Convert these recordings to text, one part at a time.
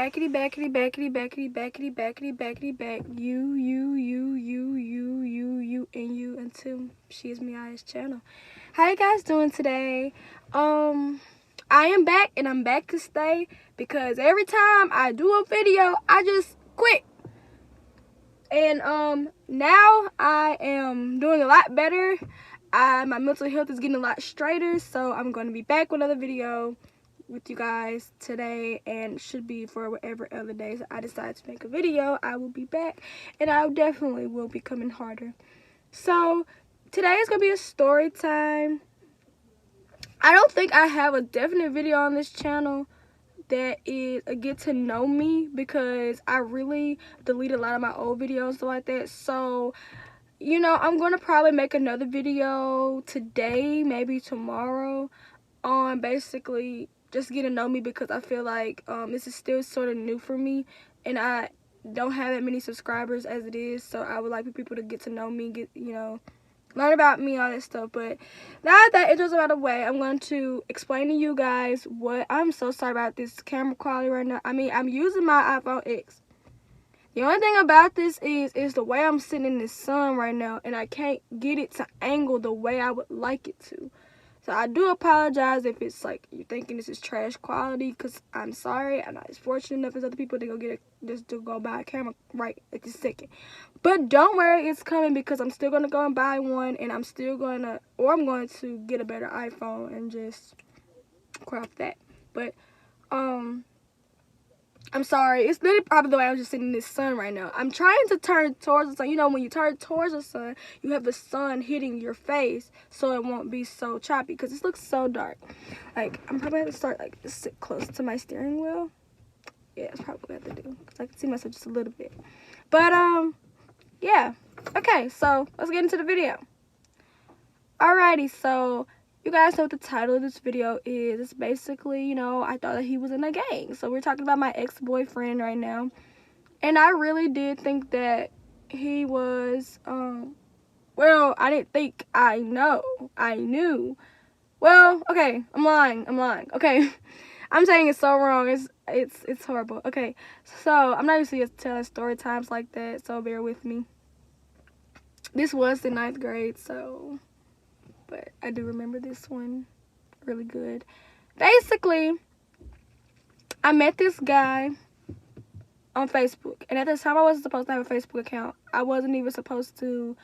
backity back. You, and you until she is Mia's channel. How you guys doing today? I am back, and I'm back to stay because every time I do a video, I just quit. And now I am doing a lot better. My mental health is getting a lot straighter, so I'm going to be back with another video with you guys today, and should be for whatever other days I decide to make a video. I will be back, and I definitely will be coming harder. So today is gonna be a story time. I don't think I have a definite video on this channel that is a get to know me, because I really delete a lot of my old videos and stuff like that. So you know, I'm gonna probably make another video today, maybe tomorrow, on basically just get to know me, because I feel like this is still sort of new for me, and I don't have that many subscribers as it is. So I would like for people to get to know me, get, you know, learn about me, all that stuff. But now that intro's out of the way, I'm going to explain to you guys what I'm so sorry about this camera quality right now. I mean, I'm using my iPhone X. The only thing about this is the way I'm sitting in the sun right now, and I can't get it to angle the way I would like it to. So I do apologize if it's like you're thinking this is trash quality, because I'm sorry. I'm not as fortunate enough as other people to go get just to go buy a camera right at this second. But don't worry, it's coming, because I'm still gonna go and buy one, and I'm going to get a better iPhone and just crop that. But I'm sorry. It's literally probably the way I'm just sitting in this sun right now. I'm trying to turn towards the sun. You know, when you turn towards the sun, you have the sun hitting your face, so it won't be so choppy, because this looks so dark. Like, I'm probably going to start, like, just sit close to my steering wheel. Yeah, that's probably what I have to do, because I can see myself just a little bit. But, yeah. Okay, so let's get into the video. Alrighty, so you guys know what the title of this video is. It's basically, you know, I thought that he was in a gang. So we're talking about my ex-boyfriend right now. And I really did think that he was, well, I didn't think, I knew. Well, okay, I'm lying. Okay, I'm saying it's so wrong. It's horrible. Okay, so I'm not used to telling story times like that, so bear with me. This was the 9th grade, so... but I do remember this one really good. Basically, I met this guy on Facebook, and at the time I wasn't supposed to have a Facebook account. I wasn't even supposed to.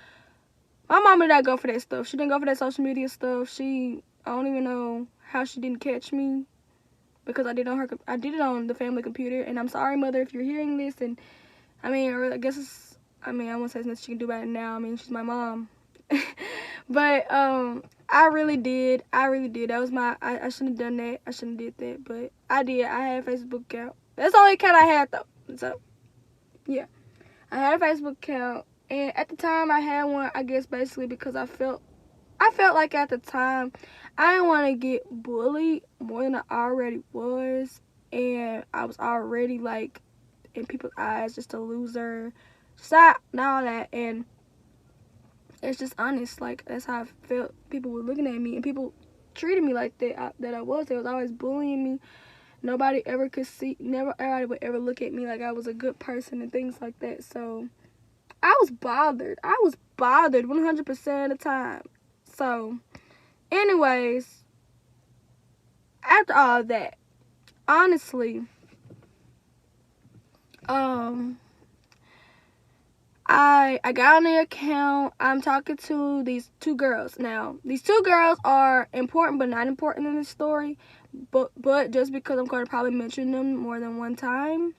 My mom did not go for that stuff. She didn't go for that social media stuff. I don't even know how she didn't catch me, because I did it on the family computer. And I'm sorry, mother, if you're hearing this. And I mean, I guess I won't say there's nothing she can do about it now. I mean, she's my mom. But I really did. That was I shouldn't have done that. I shouldn't have did that, but I did. I had a Facebook account. That's the only account I had, though. So yeah, I had a Facebook account, and at the time I had one, I guess basically because I felt like at the time I didn't want to get bullied more than I already was, and I was already like in people's eyes just a loser, not all that. And it's just honest, like, that's how I felt. People were looking at me, and people treated me like that. They was always bullying me. Nobody ever could see, nobody would ever look at me like I was a good person and things like that. So I was bothered. 100% of the time. So anyways, after all that, honestly, I got on the account. I'm talking to these 2 girls. Now, these 2 girls are important but not important in this story. But just because I'm going to probably mention them more than one time,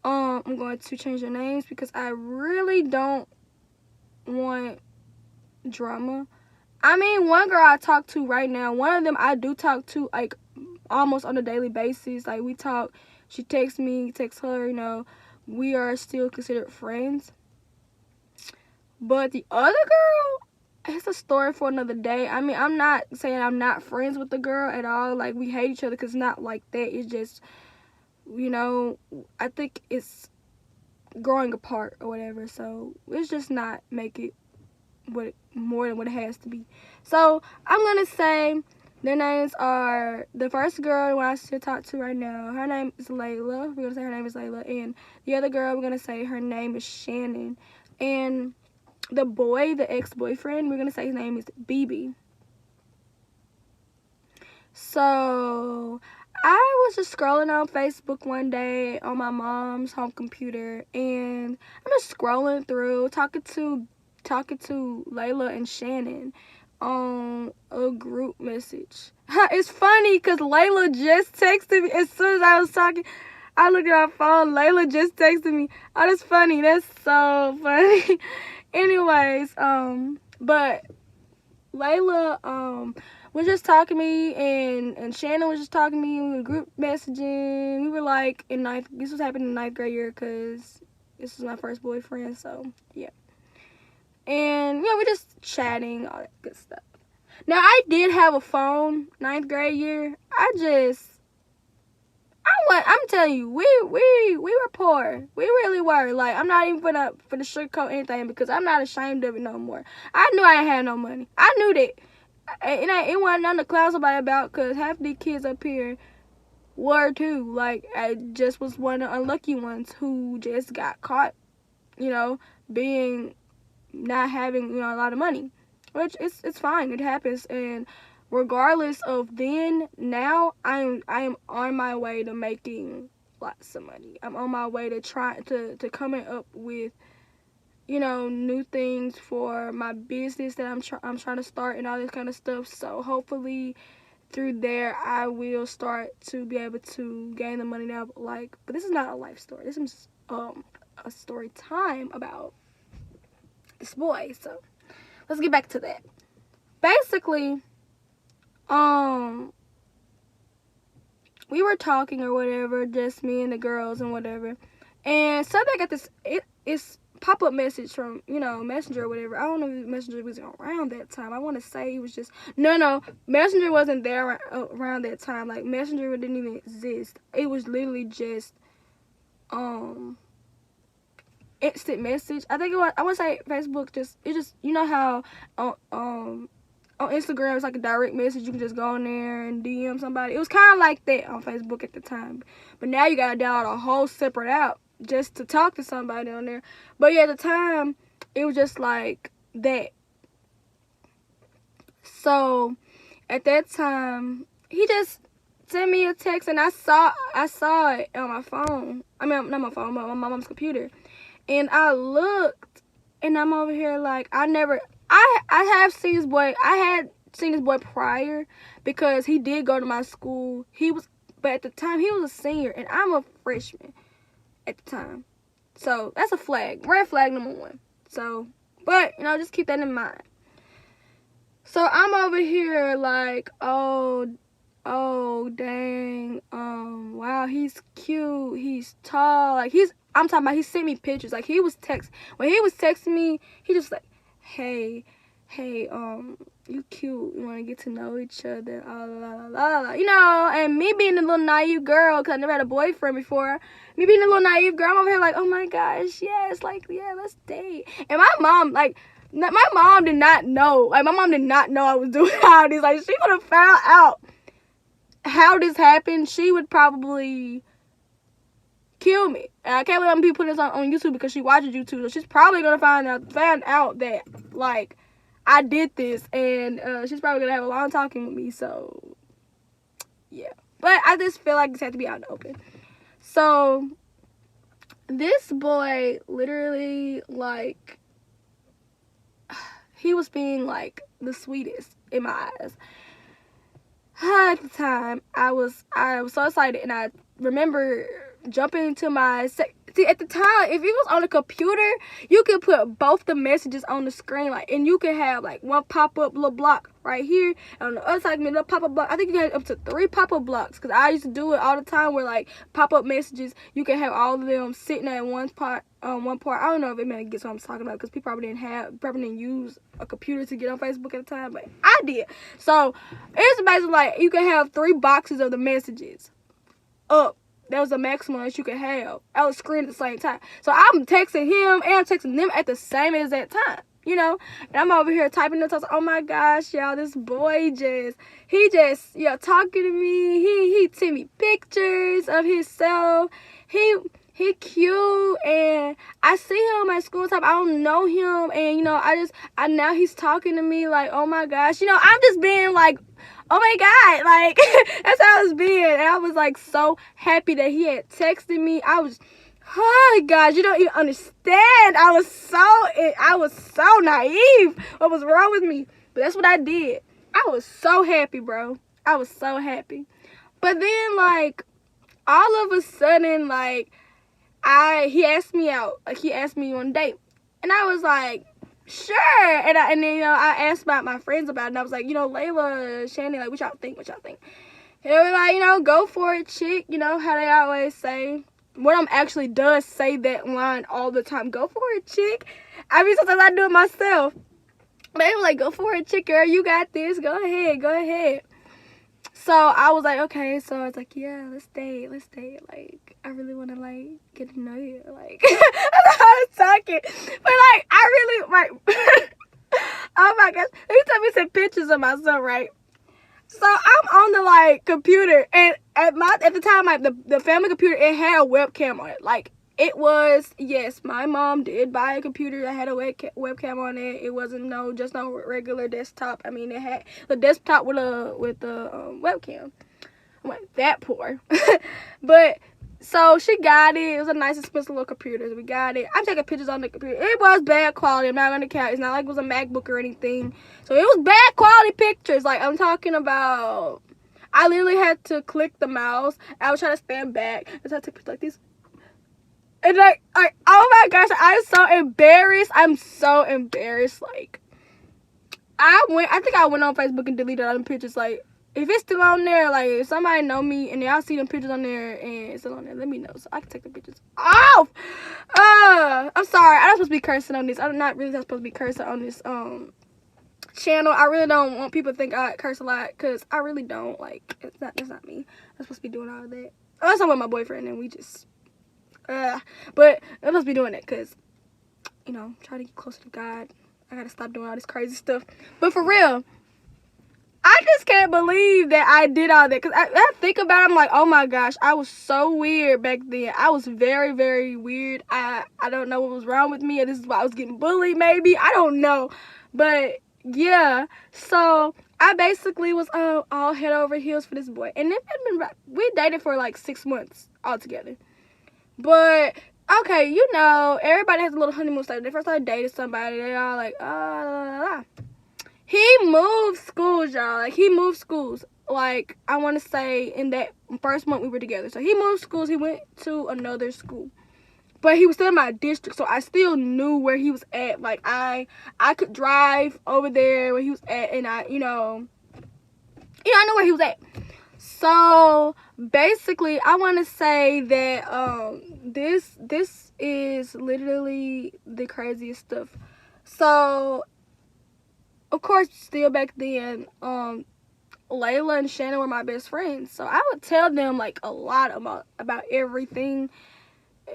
I'm going to change their names, because I really don't want drama. I mean, one girl I talk to right now, one of them I do talk to, like, almost on a daily basis. Like, we talk, she texts me, text her, you know, we are still considered friends. But the other girl, it's a story for another day. I mean, I'm not saying I'm not friends with the girl at all. Like, we hate each other, because it's not like that. It's just, you know, I think it's growing apart or whatever. So let's just not make it more than what it has to be. So I'm going to say Their names are, the first girl I should talk to right now, her name is Layla. We're going to say her name is Layla. And the other girl, we're going to say her name is Shannon. And the boy, the ex-boyfriend, we're going to say his name is BB. So I was just scrolling on Facebook one day on my mom's home computer, and I'm just scrolling through, talking to Layla and Shannon on a group message. It's funny because Layla just texted me as soon as I was talking. I looked at my phone. Layla just texted me. Oh, that's funny. That's so funny. Anyways, but Layla was just talking to me, and Shannon was just talking to me. We were group messaging. We were like in ninth. This was happening in ninth grade year because this was my first boyfriend. So yeah, and we're just chatting, all that good stuff. Now I did have a phone ninth grade year. I'm telling you, we were poor. We really were. Like, I'm not even for the sugarcoat anything because I'm not ashamed of it no more. I knew I ain't had no money. I knew that. It wasn't nothing to clown somebody about because half these kids up here were too. Like, I just was one of the unlucky ones who just got caught, not having, a lot of money. Which, it's fine. It happens. And regardless of then, now I am on my way to making lots of money. I'm on my way to coming up with, new things for my business that I'm trying to start and all this kind of stuff. So hopefully through there I will start to be able to gain the money now. But this is not a life story. This is a story time about this boy. So let's get back to that. Basically, we were talking or whatever, just me and the girls and whatever. And suddenly I got this, it's pop-up message from, Messenger or whatever. I don't know if Messenger was around that time. I want to say it was just, no, Messenger wasn't there around that time. Like, Messenger didn't even exist. It was literally just, instant message. I think it was, I want to say Facebook how, on Instagram, it's like a direct message. You can just go in there and DM somebody. It was kind of like that on Facebook at the time. But now you got to download a whole separate app just to talk to somebody on there. But yeah, at the time, it was just like that. So at that time, he just sent me a text, and I saw it on my phone. I mean, not my phone, but on my mom's computer. And I looked, and I'm over here like, I have seen this boy. I had seen this boy prior because he did go to my school. But at the time, he was a senior, and I'm a freshman at the time. So that's a flag, red flag number 1. So, but just keep that in mind. So I'm over here like, oh dang, wow, he's cute, he's tall, like I'm talking about, he sent me pictures, like when he was texting me, he just like, hey, you cute, you want to get to know each other, and me being a little naive girl, because I never had a boyfriend before, me being a little naive girl, I'm over here like, oh my gosh, yes, like, yeah, let's date. And my mom did not know, like, my mom did not know I was doing all this. Like, she would have found out how this happened, she would probably kill me. And I can't let people put this on YouTube because she watches YouTube, so she's probably gonna find out that, like, I did this, and she's probably gonna have a long talking with me. So yeah, but I just feel like this had to be out in the open. So this boy literally, like, he was being like the sweetest in my eyes. At the time, I was so excited, and I remember jumping into my see, at the time, if it was on the computer, you could put both the messages on the screen, like, and you could have like one pop-up little block right here, and on the other side, little pop-up block. I think you had up to 3 pop-up blocks, because I used to do it all the time, where like pop-up messages, you can have all of them sitting at one part. I don't know if it may get what I'm talking about, because people probably didn't use a computer to get on Facebook at the time, but I did. So it's basically like you can have 3 boxes of the messages up. That was the maximum that you could have on the screen at the same time. So I'm texting him and I'm texting them at the same exact time. you know. And I'm over here typing notes. I was like, oh my gosh, y'all, this boy he just, talking to me. He sent me pictures of himself. He cute, and I see him at school time. I don't know him, and now he's talking to me like, oh my gosh, I'm just being like, oh my God, like that's how I was being, and I was like so happy that he had texted me. Oh gosh, you don't even understand. I was so naive. What was wrong with me? But that's what I did. I was so happy, bro. I was so happy. But then, like, all of a sudden, like, he asked me out. Like, he asked me on a date. And I was like, sure. And then, I asked about my friends about it. And I was like, Layla, Shannon, like, what y'all think? And they were like, go for it, chick. How they always say. One of them actually does say that line all the time. Go for it, chick. I mean, sometimes I do it myself. They were like, go for it, chick, girl. You got this. Go ahead. So I was like, okay. So I was like, yeah, let's date. Like, I really want to, like, get to know you. Like, that's how I was talking. But, like, I really, like, oh my gosh. Let me tell me some pictures of myself, right? So I'm on the, like, computer, and at the time, like, the family computer, it had a webcam on it. Like, it was, yes, my mom did buy a computer that had a webcam on it. It wasn't no regular desktop. I mean, it had the desktop with a webcam. I'm like, that poor. But, so she got it. It was a nice, expensive little computer. So we got it. I'm taking pictures on the computer. It was bad quality. I'm not going to count. It's not like it was a MacBook or anything. So it was bad quality pictures. Like, I'm talking about, I literally had to click the mouse. I was trying to stand back. So I took pictures like this. And like, oh my gosh, I'm so embarrassed. I'm so embarrassed. Like, I think I went on Facebook and deleted all them pictures. Like, if it's still on there, like, if somebody know me and y'all see them pictures on there and it's still on there, let me know so I can take the pictures off. I'm sorry. I'm not supposed to be cursing on this. I'm not really supposed to be cursing on this channel. I really don't want people to think I curse a lot, because I really don't. Like, that's not me. I'm supposed to be doing all of that. Unless I'm with my boyfriend and we just but I'm supposed to be doing it because, try to get closer to God. I gotta stop doing all this crazy stuff. But for real, I just can't believe that I did all that. Because I think about it, I'm like, oh my gosh, I was so weird back then. I was very, very weird. I don't know what was wrong with me. This is why I was getting bullied, maybe. I don't know. But yeah, so I basically was all head over heels for this boy. And we dated for like 6 months altogether. But, okay, everybody has a little honeymoon stage. They first started dating somebody, they all like, He moved schools, y'all. Like, he moved schools. Like, I want to say in that first month we were together. So, he moved schools. He went to another school. But he was still in my district, so I still knew where he was at. Like, I could drive over there where he was at, and I knew where he was at. So basically, I want to say that this is literally the craziest stuff. So, of course, still back then, Layla and Shannon were my best friends. So I would tell them like a lot about everything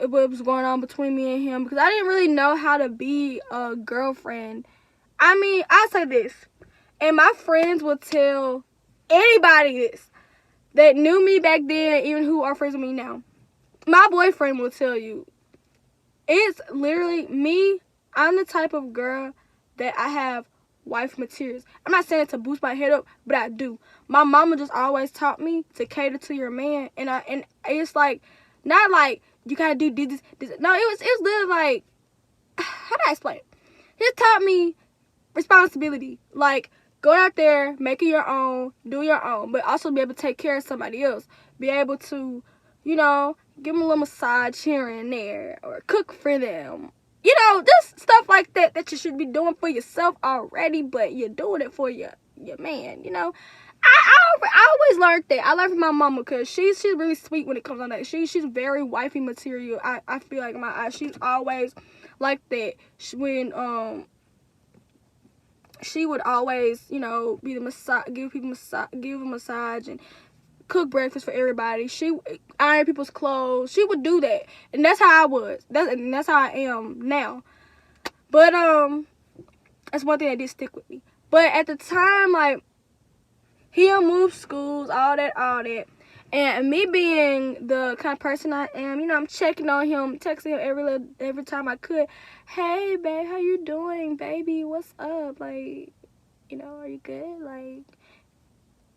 what was going on between me and him, because I didn't really know how to be a girlfriend. I mean, I say this, and my friends will tell anybody this that knew me back then, even who are friends with me now. My boyfriend will tell you, it's literally me. I'm the type of girl that I have wife materials. I'm not saying it to boost my head up, but I do. My mama just always taught me to cater to your man, and it's like, not like you gotta do this. No, it was literally like, how do I explain it? He taught me responsibility. Like, go out there, make it your own, do your own, but also be able to take care of somebody else. Be able to, give them a little massage here and there, or cook for them. Just stuff like that you should be doing for yourself already, but you're doing it for your man, I always learned that. I learned from my mama, because she's really sweet when it comes on that. She's very wifey material. I feel like she's always like that. She would always, be the massage, give a massage, and cook breakfast for everybody. She iron people's clothes. She would do that, and that's how I was. That's how I am now. But That's one thing that did stick with me. But at the time, like, he had moved schools, all that. And me being the kind of person I am, you know, I'm checking on him, texting him every time I could. Hey, babe, how you doing, baby? What's up? Like, you know, are you good? Like,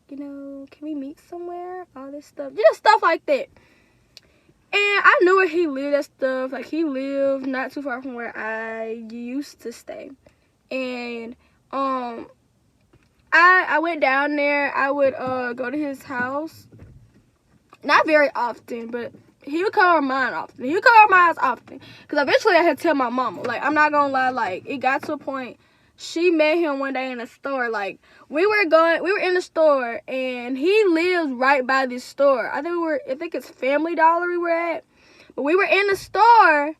you know, can we meet somewhere? All this stuff. Just stuff like that. And I knew where he lived and stuff. Like, he lived not too far from where I used to stay. And, I went down there. I would, go to his house. Not very often, but he would come over mine often. He would come over my house often. Because eventually I had to tell my mama. Like, I'm not going to lie. Like, it got to a point. She met him one day in the store. Like, we were in the store, and he lives right by this store. I think it's Family Dollar we were at. But we were in the store,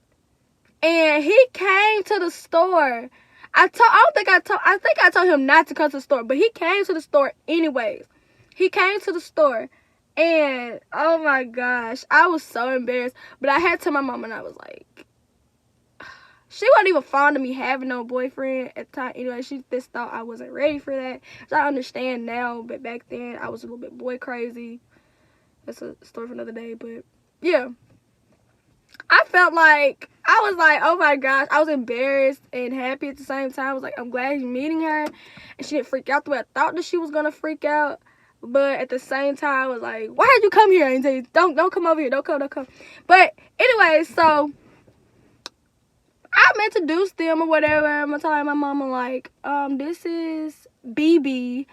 and he came to the store. I think I told him not to come to the store, but he came to the store anyways. He came to the store, and oh my gosh, I was so embarrassed. But I had to tell my mom, and I was like, she wasn't even fond of me having no boyfriend at the time. Anyway, she just thought I wasn't ready for that. So I understand now, but back then I was a little bit boy crazy. That's a story for another day, but yeah. I felt like, I was like, oh my gosh, I was embarrassed and happy at the same time. I was like, I'm glad he's meeting her. And she didn't freak out the way I thought that she was going to freak out. But at the same time, I was like, why did you come here? And say, don't come over here. Don't come. But anyway, so I introduced them or whatever. I'm going to tell my mama, like, this is BB.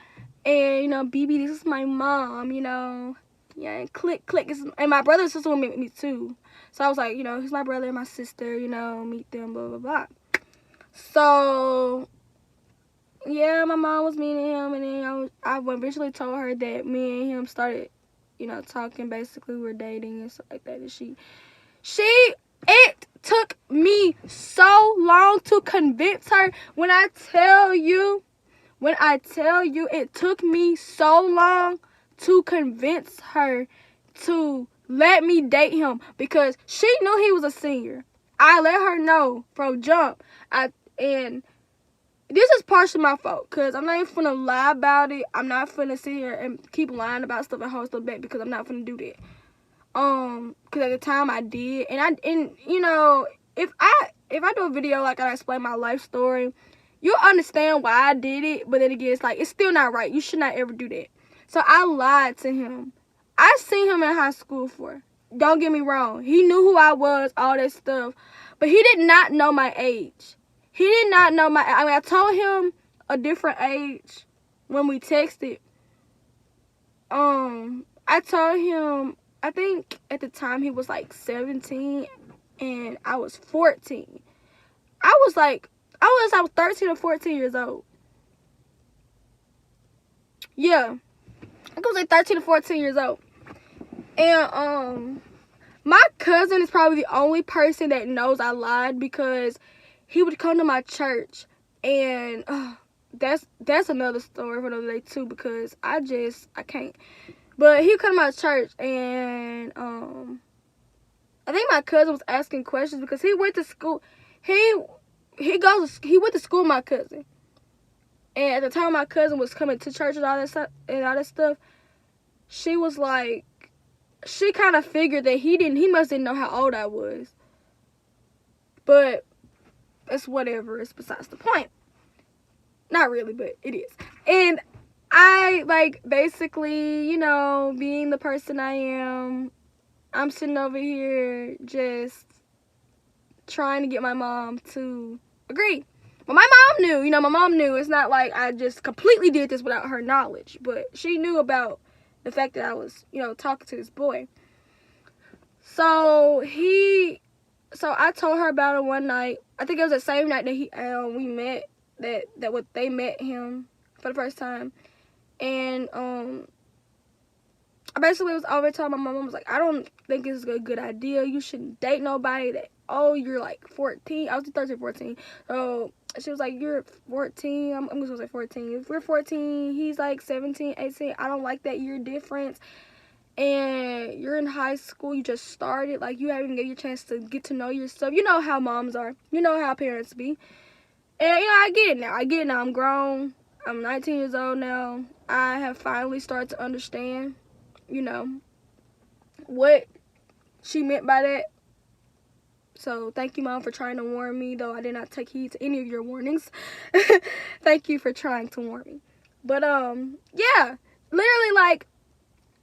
And, you know, BB, this is my mom, you know. Yeah, and click. And my brother and sister will meet me too. So I was like, you know, he's my brother and my sister, you know, meet them, blah, blah, blah. So, yeah, my mom was meeting him, and then I eventually told her that me and him started, you know, talking. Basically, we were dating and stuff like that. And it took me so long to convince her. When I tell you, it took me so long to convince her to let me date him, because she knew he was a senior. I let her know from jump. And this is partially my fault, because I'm not even finna lie about it. I'm not finna sit here and keep lying about stuff and hold stuff back, because I'm not finna do that. Because at the time I did, and you know, if I do a video like I explain my life story, you'll understand why I did it. But then again, it's like, it's still not right. You should not ever do that. So I lied to him. I seen him in high school for. Don't get me wrong. He knew who I was, all that stuff. But he did not know my age. He did not know I told him a different age when we texted. I told him, I think at the time he was like 17 and I was 14. I was 13 or 14 years old. Yeah. I was like 13 or 14 years old. And my cousin is probably the only person that knows I lied, because he would come to my church, and that's another story for another day too, because I can't. But he would come to my church, and I think my cousin was asking questions because he went to school. He went to school with my cousin. And at the time my cousin was coming to church and all that stuff, she was like, she kind of figured that he must didn't know how old I was. But it's whatever. It's besides the point. Not really, but it is. And I, like, basically, you know, being the person I am, I'm sitting over here just trying to get my mom to agree. But my mom knew, you know, my mom knew. It's not like I just completely did this without her knowledge. But she knew about the fact that I was, you know, talking to this boy. So I told her about it one night. I think it was the same night that we met, they met him for the first time. And I basically was over telling my mom, I was like, I don't think it's a good idea. You shouldn't date nobody that, you're like 14. I was 13, 14. So she was like, you're 14. I'm just gonna say 14. If we're 14, he's like 17, 18. I don't like that year difference. And you're in high school, you just started. Like, you haven't even get your chance to get to know yourself. You know how moms are. You know how parents be. And, I get it now. I'm grown. I'm 19 years old now. I have finally started to understand, what she meant by that. So thank you, Mom, for trying to warn me, though I did not take heed to any of your warnings. Thank you for trying to warn me. But, yeah, literally, like,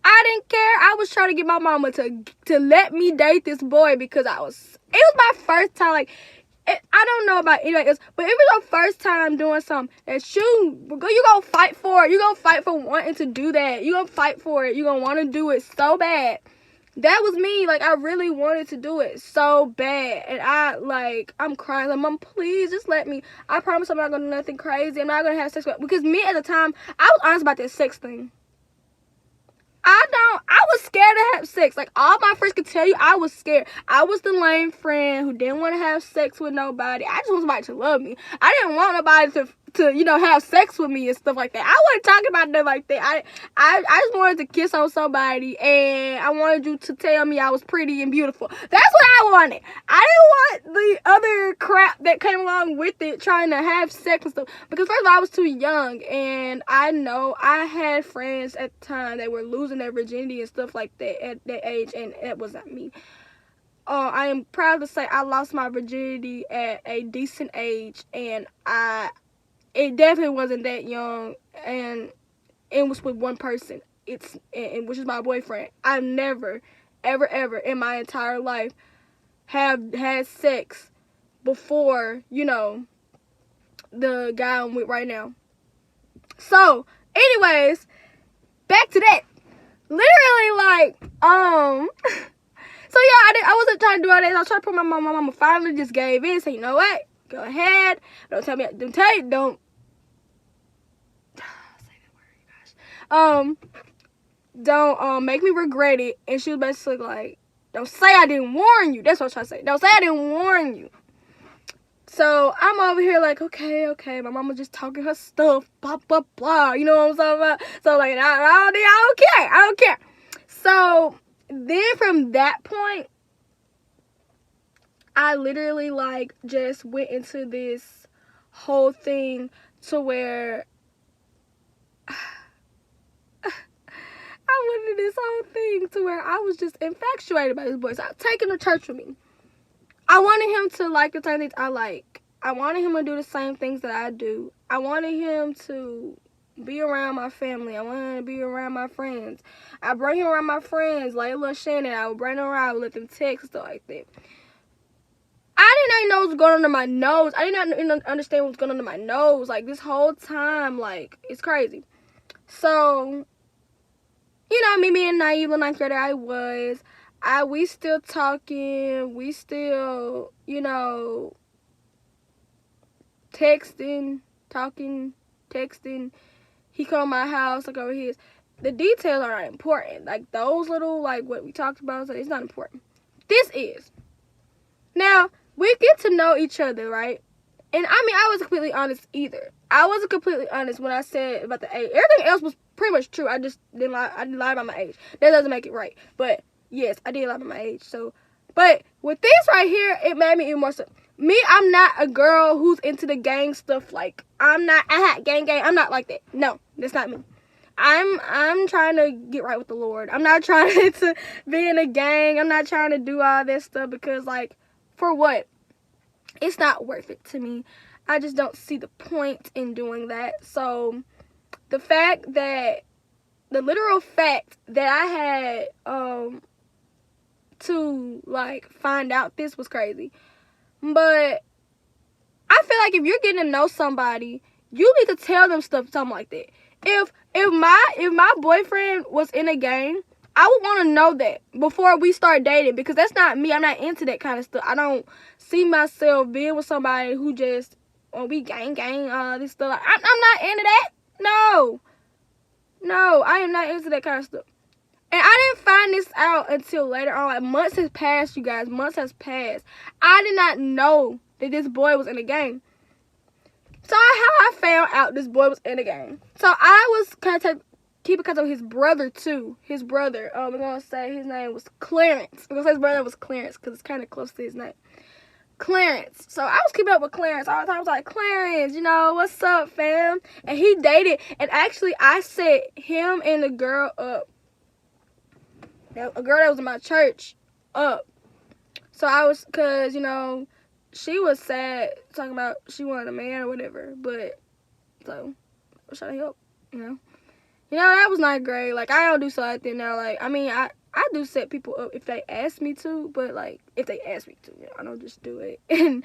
I didn't care. I was trying to get my mama to let me date this boy because it was my first time, like, I don't know about anybody else, but it was your first time doing something that you gonna fight for it. You gonna fight for wanting to do that. You gonna fight for it. You gonna want to do it so bad. That was me. Like, I really wanted to do it so bad. And I'm crying. Like, Mom, please, just let me. I promise I'm not going to do nothing crazy. I'm not going to have sex with. Because me, at the time, I was honest about that sex thing. I was scared to have sex. Like, all my friends could tell you, I was scared. I was the lame friend who didn't want to have sex with nobody. I just want somebody to love me. I didn't want nobody to have sex with me and stuff like that. I wasn't talking about nothing like that. I just wanted to kiss on somebody, and I wanted you to tell me I was pretty and beautiful. That's what I wanted. I didn't want the other crap that came along with it, trying to have sex and stuff. Because first of all, I was too young, and I know I had friends at the time that were losing their virginity and stuff like that at that age, and that was not me. I am proud to say I lost my virginity at a decent age, and it definitely wasn't that young, and it was with one person. Which is my boyfriend. I've never, ever, ever in my entire life have had sex before, the guy I'm with right now. So, anyways, back to that. Literally, like, so yeah, I wasn't trying to do all that. I was trying to put my mama. My mama finally just gave in. Say, you know what? Go ahead. Don't say that word, you guys. Don't make me regret it. And she was basically like, don't say I didn't warn you. That's what I was trying to say. Don't say I didn't warn you. So I'm over here like, okay. My mama just talking her stuff, blah, blah, blah. You know what I'm talking about? So like, I don't care. So then from that point, I literally like just went into this whole thing to where I was just infatuated by this boy. So I take him to church with me. I wanted him to like the same things I like. I wanted him to do the same things that I do. I wanted him to be around my family. I wanted him to be around my friends. I bring him around my friends, like little Shannon. I would bring him around, I would let them text, stuff like that. I did not know what was going under my nose. I did not understand what was going under my nose. Like, this whole time, like, it's crazy. So, me being naive, little ninth grader I was. We still talking. We still, texting, talking, texting. He come to my house, like over his. The details are not important. Like, those little, like, what we talked about, so it's not important. This is. Now, we get to know each other, right? And, I wasn't completely honest either. I wasn't completely honest when I said about the age. Everything else was pretty much true. I just didn't lie. I didn't lie about my age. That doesn't make it right. But, yes, I did lie about my age. So, but with this right here, it made me even more so. Me, I'm not a girl who's into the gang stuff. Like, I'm not, gang. I'm not like that. No, that's not me. I'm trying to get right with the Lord. I'm not trying to be in a gang. I'm not trying to do all this stuff because, like, for what? It's not worth it to me. I just don't see the point in doing that. So, the literal fact that I had to, like, find out this was crazy. But I feel like if you're getting to know somebody, you need to tell them something like that. If my boyfriend was in a gang, I would want to know that before we start dating, because that's not me. I'm not into that kind of stuff. I don't see myself being with somebody who just, we gang, this stuff. I'm not into that. No, I am not into that kind of stuff. And I didn't find this out until later on. Like, months has passed, you guys. Months has passed. I did not know that this boy was in a gang. So how I found out this boy was in a gang. So I was keeping contact with his brother too. His brother. We're gonna say his name was Clarence. We're gonna say his brother was Clarence because it's kind of close to his name. Clarence. So I was keeping up with Clarence all the time. I was like, Clarence, what's up, fam? And he dated. And actually, I set him and the girl up. A girl that was in my church up. So I was, because, she was sad, talking about she wanted a man or whatever. But, so, I was trying to help, that was not great. Like, I don't do stuff like that now. Like, I mean, I do set people up if they ask me to, but, like, if they ask me to, I don't just do it. And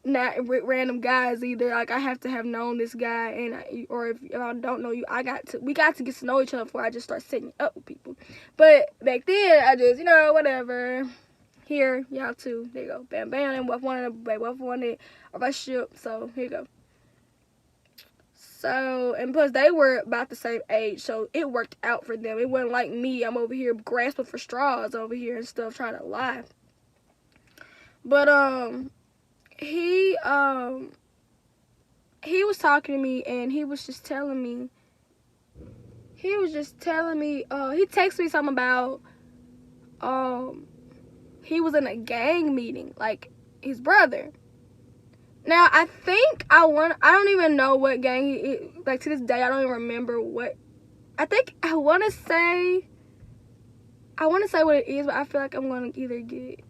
not with random guys either. Like, I have to have known this guy, or if I don't know you, we got to get to know each other before I just start setting up with people. But back then, I just, whatever. Here, y'all too. There you go. Bam, bam. And both wanted a relationship. So, here you go. So, and plus they were about the same age, so it worked out for them. It wasn't like me. I'm over here grasping for straws over here and stuff, trying to lie. But, he was talking to me, and he was just telling me, he texted me something about, he was in a gang meeting, like, his brother. Now, I think I don't even know what gang like, to this day, I don't even remember what, I want to say what it is, but I feel like I'm going to either get,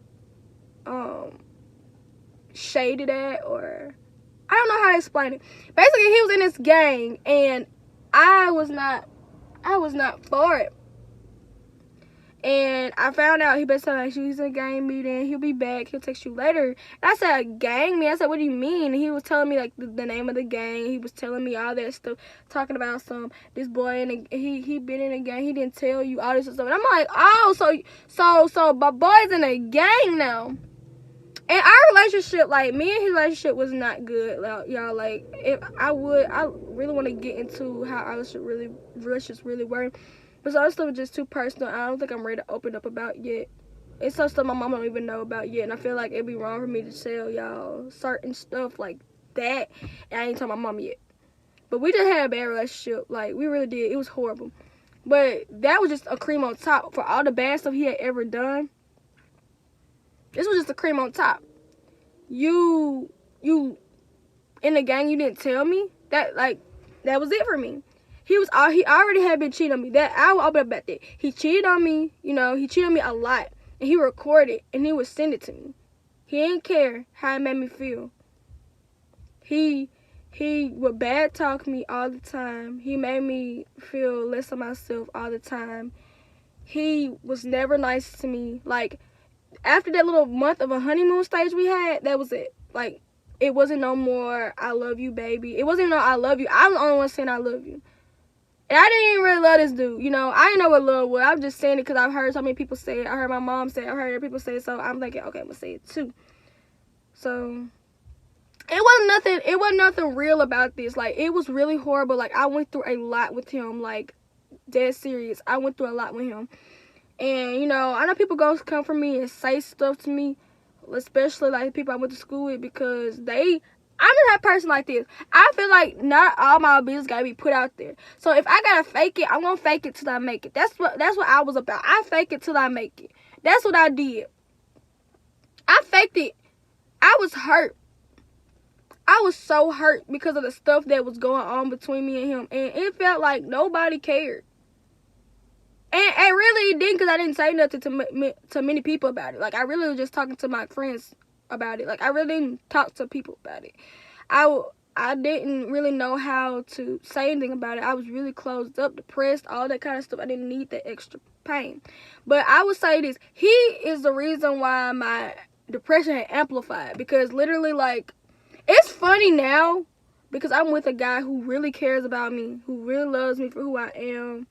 shaded at, or, I don't know how to explain it. Basically, he was in this gang, and I was not for it. And I found out he been telling me he's in a gang meeting. He'll be back. He'll text you later. And I said, a gang meeting? I said, what do you mean? And he was telling me, like, the name of the gang. He was telling me all that stuff, talking about this boy, and he been in a gang. He didn't tell you all this stuff. And I'm like, oh, so my boy's in a gang now. And our relationship, like, me and his relationship was not good, like, y'all. Like, I really want to get into how our relationships really were. But some stuff is just too personal. I don't think I'm ready to open up about yet. It's some stuff my mom don't even know about yet. And I feel like it'd be wrong for me to tell y'all certain stuff like that. And I ain't told my mom yet. But we just had a bad relationship. Like, we really did. It was horrible. But that was just a cream on top. For all the bad stuff he had ever done, this was just a cream on top. You in the gang, you didn't tell me? That was it for me. He already had been cheating on me. That I will open up about that. He cheated on me, he cheated on me a lot. And he recorded and he would send it to me. He didn't care how it made me feel. He would bad talk me all the time. He made me feel less of myself all the time. He was never nice to me. Like, after that little month of a honeymoon stage we had, that was it. Like, it wasn't no more, I love you, baby. It wasn't no I love you. I was the only one saying I love you. And I didn't even really love this dude, I didn't know what love was. I'm just saying it because I've heard so many people say it. I heard my mom say it. I heard other people say it. So I'm thinking, okay, I'm going to say it too. So, it wasn't nothing real about this. Like, it was really horrible. Like, I went through a lot with him. Like, dead serious. I went through a lot with him. And, I know people come for me and say stuff to me, especially, like, people I went to school with, because I'm the type of person like this. I feel like not all my business gotta be put out there. So if I gotta fake it, I'm gonna fake it till I make it. That's what I was about. I fake it till I make it. That's what I did. I faked it. I was hurt. I was so hurt because of the stuff that was going on between me and him. And it felt like nobody cared. And really it didn't, because I didn't say nothing to many people about it. Like, I really was just talking to my friends about it. Like, I really didn't talk to people about it. I didn't really know how to say anything about it. I was really closed up, depressed, all that kind of stuff. I didn't need that extra pain. But I would say this. He is the reason why my depression had amplified. Because literally, like, it's funny now because I'm with a guy who really cares about me, who really loves me for who I am,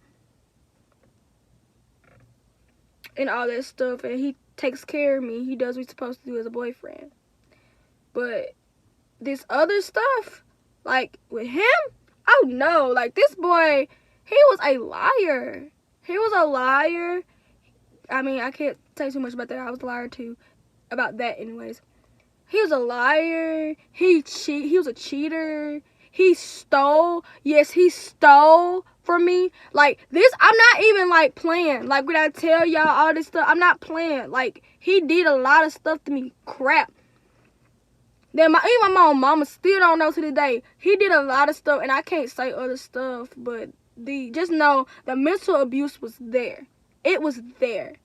and all that stuff, and he takes care of me. He does what he's supposed to do as a boyfriend. But this other stuff, like, with him, oh no, like, this boy, he was a liar. He was a liar. I mean, I can't say too much about that. I was a liar too. About that anyways. He was a liar. He was a cheater. He stole. Yes, he stole from me. Like, this, I'm not even, like, playing. Like, when I tell y'all all this stuff, I'm not playing. Like, he did a lot of stuff to me. Crap. Then even my own mama still don't know to this day. He did a lot of stuff, and I can't say other stuff, but just know the mental abuse was there. It was there.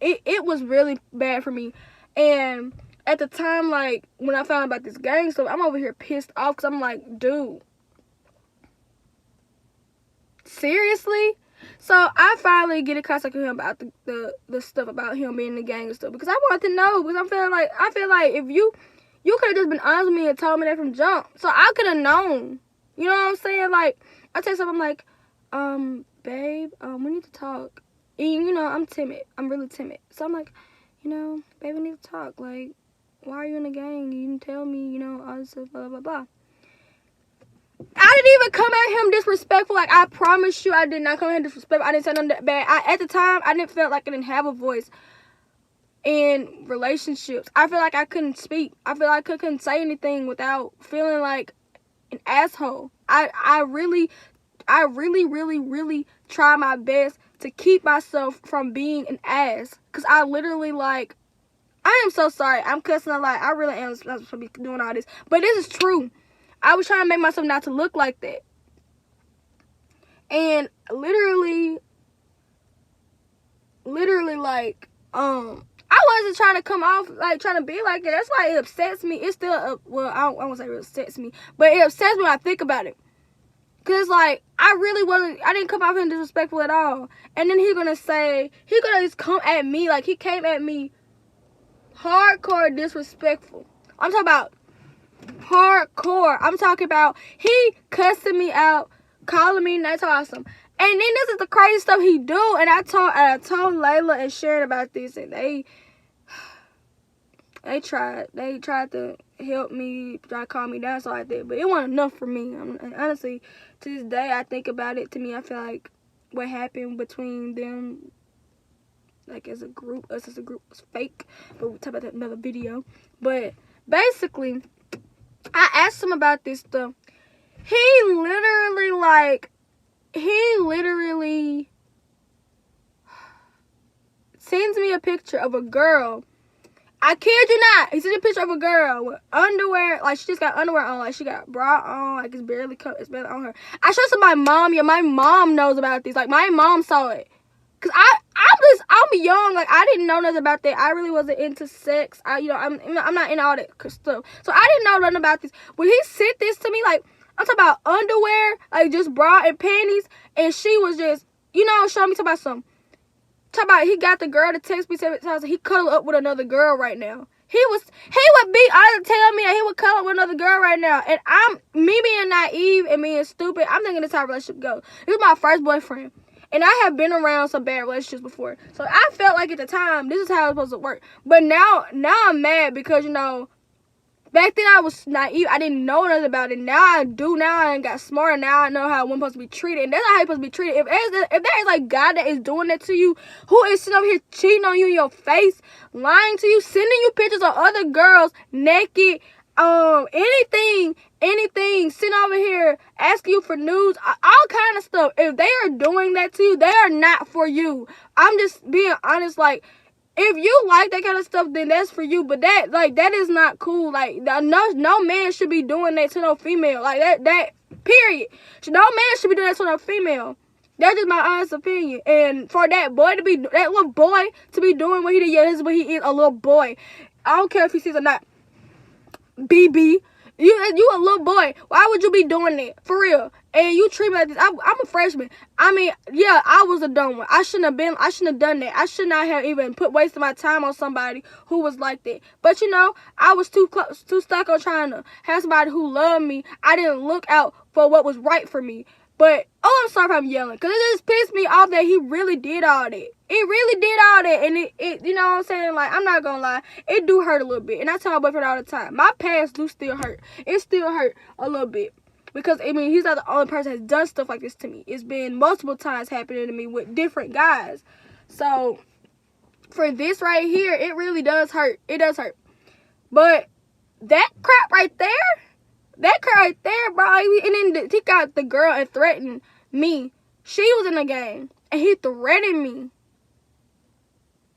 It was really bad for me. And at the time, like, when I found out about this gang stuff, I'm over here pissed off because I'm like, dude, seriously? So I finally get in contact with him about the stuff about him being in the gang and stuff, because I want to know, because I feel like if you could have just been honest with me and told me that from jump, so I could have known. You know what I'm saying? Like, I tell something, I'm like, babe, we need to talk. And, you know, I'm timid. I'm really timid. So I'm like, you know, babe, we need to talk. Like, why are you in the gang? You didn't tell me, you know, all this stuff, blah, blah, blah. I didn't even come at him disrespectful. Like, I promise you, I did not come at him disrespectful. I didn't say nothing that bad. At the time, I didn't feel like I didn't have a voice in relationships. I feel like I couldn't speak. I feel like I couldn't say anything without feeling like an asshole. I really try my best to keep myself from being an ass. Because I literally, like, I am so sorry. I'm cussing a lot. I really am supposed to be doing all this. But this is true. I was trying to make myself not to look like that. And literally, like, I wasn't trying to come off, like, trying to be like it. That's why it upsets me. It's still, well, I won't say it upsets me, but it upsets me when I think about it. Because, like, I didn't come off him disrespectful at all. And then he's going to just come at me, like, he came at me hardcore disrespectful. I'm talking about hardcore. I'm talking about he cussing me out, calling me not awesome. And then this is the crazy stuff he do. And I told Layla and Sharon about this, and they tried to help me, try to calm me down, so like that. But it wasn't enough for me. And honestly, to this day, I think about it. To me, I feel like what happened between them, like, as a group, us as a group, was fake. But we'll talk about that in another video. But basically, I asked him about this stuff. He literally sends me a picture of a girl. I kid you not. He sent a picture of a girl with underwear. Like, she just got underwear on. Like, she got a bra on. Like, it's barely on her. I showed it to my mom. Yeah, my mom knows about this. Like, my mom saw it. Because I'm young. Like, I didn't know nothing about that. I really wasn't into sex. I'm not into all that stuff. So I didn't know nothing about this. When he sent this to me, like, I'm talking about underwear, like, just bra and panties. And she was just, you know, showing me about something. Talk about he got the girl to text me 7 times and he cuddled up with another girl right now. He would be honest, tell me that he would cuddle up with another girl right now. And me being naive and being stupid, I'm thinking this is how a relationship goes. This is my first boyfriend. And I have been around some bad relationships before. So I felt like at the time, this is how it's supposed to work. But now I'm mad because, you know, back then I was naive. I didn't know nothing about it. Now I do. Now I got smarter. Now I know how one's supposed to be treated. And that's not how you're supposed to be treated. If there is like God that is doing that to you, who is sitting over here cheating on you in your face, lying to you, sending you pictures of other girls naked, anything, sitting over here asking you for news, all kind of stuff. If they are doing that to you, they are not for you. I'm just being honest. Like, if you like that kind of stuff, then that's for you. But that is not cool. Like, no man should be doing that to no female. Like, that period. No man should be doing that to no female. That's just my honest opinion. And for that little boy to be doing what he did, yeah, this is what he is, a little boy. I don't care if he sees or not. BB, you a little boy. Why would you be doing that? For real. And you treat me like this. I'm a freshman. I mean, yeah, I was a dumb one. I shouldn't have done that. I should not have even wasted my time on somebody who was like that. But, you know, I was too stuck on trying to have somebody who loved me. I didn't look out for what was right for me. But, I'm sorry if I'm yelling. Because it just pissed me off that he really did all that. It really did all that. And it you know what I'm saying? Like, I'm not going to lie. It do hurt a little bit. And I tell my boyfriend all the time. My past do still hurt. It still hurt a little bit. Because, I mean, he's not the only person that's done stuff like this to me. It's been multiple times happening to me with different guys. So, for this right here, it really does hurt. It does hurt. But that crap right there, bro. And then he got the girl and threatened me. She was in the game. And he threatened me.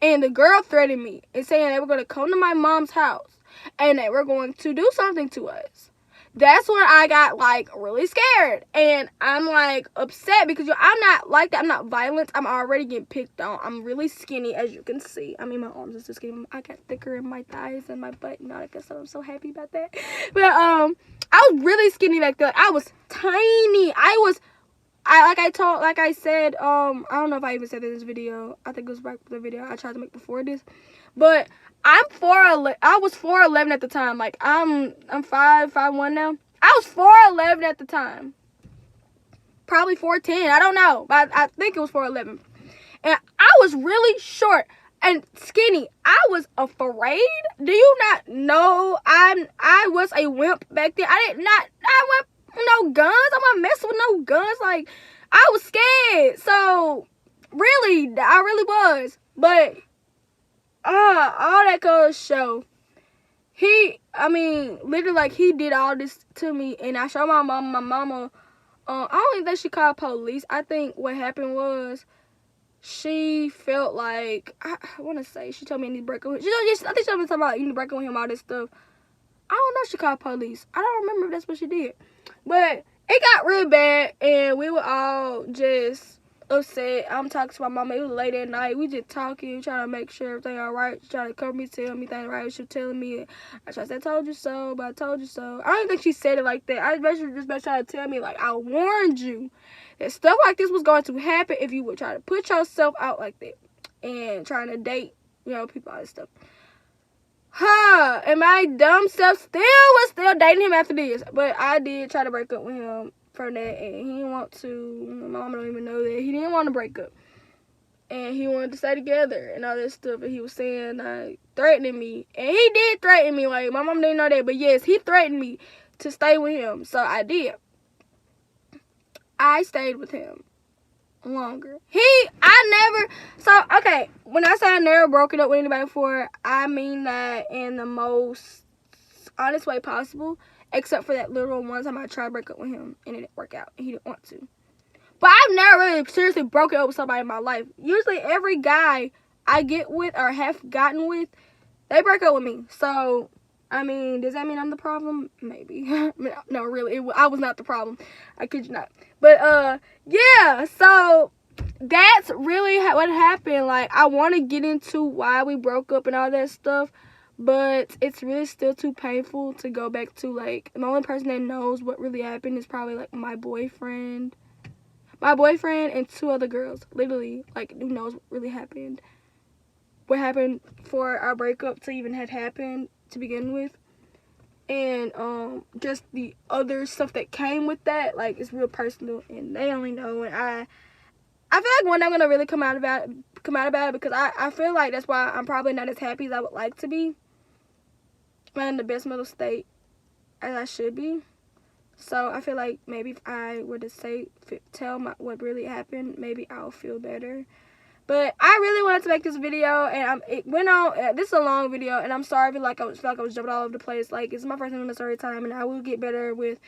And the girl threatened me. And saying they were going to come to my mom's house. and they were going to do something to us. That's when I got like really scared, and I'm like upset because I'm not like that. I'm not violent. I'm already getting picked on. I'm really skinny, as you can see. I mean, my arms are so skinny. I got thicker in my thighs and my butt and all that good stuff. I'm so happy about that. But I was really skinny back then. I was tiny. Like I said, I don't know if I even said in this video. I think it was back the video I tried to make before this, but I was 4'11" at the time. Like I'm 5'1" now. I was 4'11" at the time. Probably 4'10". I don't know, but I think it was 4'11". And I was really short and skinny. I was afraid. Do you not know I was a wimp back then? I went no guns. I'm not messing with no guns. Like, I was scared. So really, I really was. But all that goes to show, literally, like, he did all this to me, and I showed my mama, I don't even think she called police. I think what happened was she felt like, I want to say, she told me I need to break up with him. I think she told me something about you need to break up with him, all this stuff. I don't know if she called police. I don't remember if that's what she did. But it got really bad, and we were all just upset. I'm talking to my mama. It was late at night. We just talking, trying to make sure everything all right. She trying to cover me, tell me things right. She was telling me, I tried to say, I told you so, but I told you so. I don't think she said it like that. I basically just been trying to tell me, like, I warned you that stuff like this was going to happen if you would try to put yourself out like that and trying to date, people, all this stuff. And my dumb self was still dating him after this. But I did try to break up with him for that, and he didn't want to. My mama don't even know that. He didn't want to break up. And he wanted to stay together and all that stuff. And he was saying, threatening me. And he did threaten me. Like, my mom didn't know that. But yes, he threatened me to stay with him. So I did. I stayed with him longer. Okay, when I say I never broken up with anybody before, I mean that in the most honest way possible, except for that little one time I tried to break up with him and it didn't work out and he didn't want to. But I've never really seriously broken up with somebody in my life. Usually every guy I get with or have gotten with, they break up with me. So I mean, does that mean I'm the problem? Maybe. No, really, I was not the problem. I kid you not. But yeah, so that's really what happened. Like, I want to get into why we broke up and all that stuff, but it's really still too painful to go back to. Like, the only person that knows what really happened is probably, like, my boyfriend and two other girls, literally, like, who knows what really happened. What happened for our breakup to even have happened to begin with, and just the other stuff that came with that. Like, it's real personal, and they only know. And I feel like one day I'm gonna really come out about it because I feel like that's why I'm probably not as happy as I would like to be. I'm not in the best mental state as I should be. So I feel like maybe if I were to tell what really happened, maybe I'll feel better. But I really wanted to make this video, and it went on. This is a long video, and I'm sorry if I was jumping all over the place. Like, it's my first time doing this every time, and I will get better with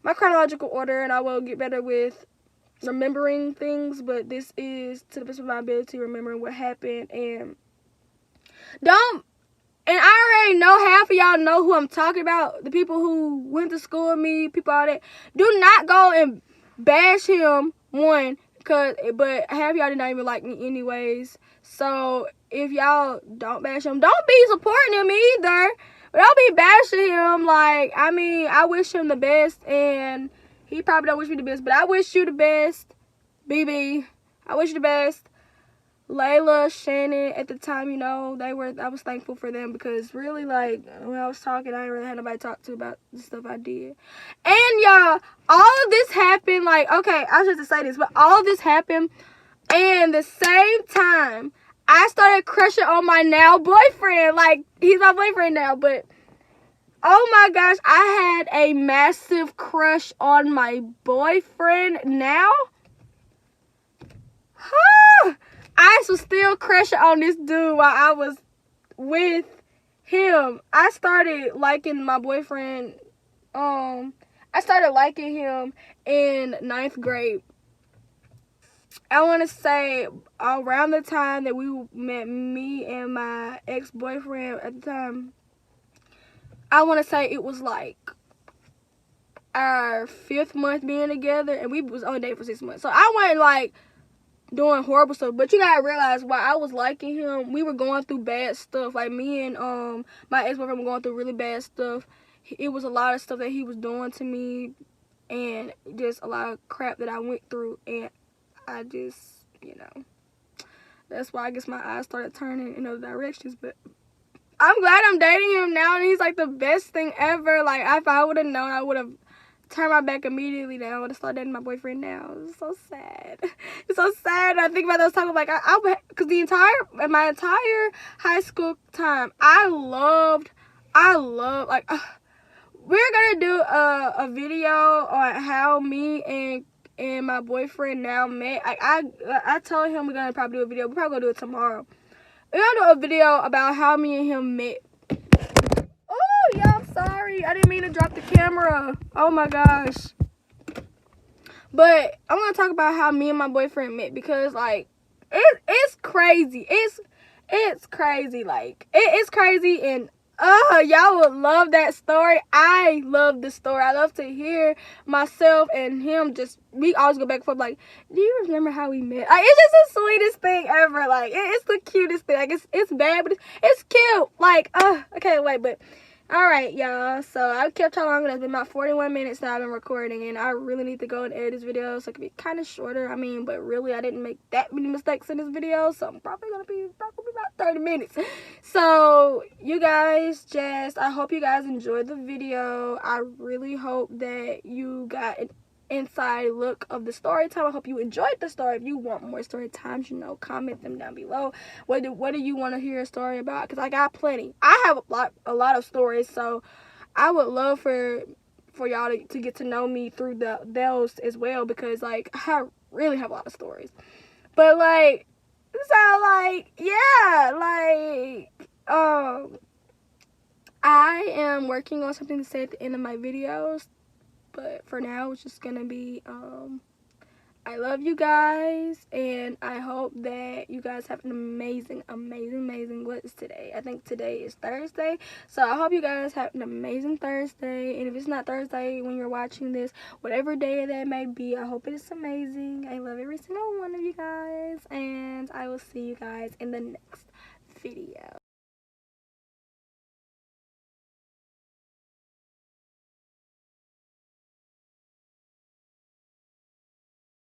my chronological order, and I will get better with remembering things. But this is to the best of my ability, remembering what happened, and I already know half of y'all know who I'm talking about. The people who went to school with me, people all that. Do not go and bash him, but half of y'all did not even like me anyways. So if y'all don't bash him, don't be supporting him either. But don't be bashing him. Like, I mean, I wish him the best, and he probably don't wish me the best, but I wish you the best, BB. I wish you the best. Layla, Shannon, at the time, I was thankful for them, because really, like, when I was talking, I didn't really have nobody to talk to about the stuff I did. And y'all, all of this happened, like, okay, I was just to say this, but all of this happened, and the same time, I started crushing on my now boyfriend. Like, he's my boyfriend now, but oh my gosh, I had a massive crush on my boyfriend now. I was still crushing on this dude while I was with him. I started liking my boyfriend. I started liking him in 9th grade. I want to say around the time that we met, me and my ex-boyfriend at the time, I want to say it was like our 5th month being together, and we was on a date for 6 months. So I wasn't like doing horrible stuff, but you gotta realize while I was liking him, we were going through bad stuff. Like me and my ex-boyfriend were going through really bad stuff. It was a lot of stuff that he was doing to me, and just a lot of crap that I went through, and I just, you know, that's why I guess my eyes started turning in other directions. But I'm glad I'm dating him now, and he's like the best thing ever. Like if I would have known, I would have turned my back immediately. Then I would have started dating my boyfriend now. It's so sad. It's so sad. I think about those times, like because my entire high school time, I loved like. We're gonna do a video on how me and my boyfriend now met. I told him we're gonna probably do a video. We're probably gonna do it tomorrow. We're gonna do a video about how me and him met. Oh, yeah, I'm sorry. I didn't mean to drop the camera. Oh my gosh. But I'm gonna talk about how me and my boyfriend met, because like it's crazy. It's crazy. Like it's crazy, and y'all would love that story. I love the story. I love to hear myself and him we always go back and forth like, do you remember how we met? Like, it's just the sweetest thing ever. Like it's the cutest thing. Like it's bad, but it's cute. Like I can't wait. But all right, y'all. So I kept y'all longer. It's been about 41 minutes now I've been recording, and I really need to go and edit this video so it can be kind of shorter. I mean, but really I didn't make that many mistakes in this video, so I'm probably gonna be about 30 minutes. So you guys, I hope you guys enjoyed the video. I really hope that you got an inside look of the story time. I hope you enjoyed the story. If you want more story times, you know, comment them down below. What do you want to hear a story about? Because I got plenty. I have a lot of stories, so I would love for y'all to get to know me through those as well, because like I really have a lot of stories. But like, so like, yeah, like I am working on something to say at the end of my videos. But for now, it's just gonna be, I love you guys, and I hope that you guys have an amazing, what is today? I think today is Thursday. So I hope you guys have an amazing Thursday, and if it's not Thursday when you're watching this, whatever day that may be, I hope it is amazing. I love every single one of you guys, and I will see you guys in the next video.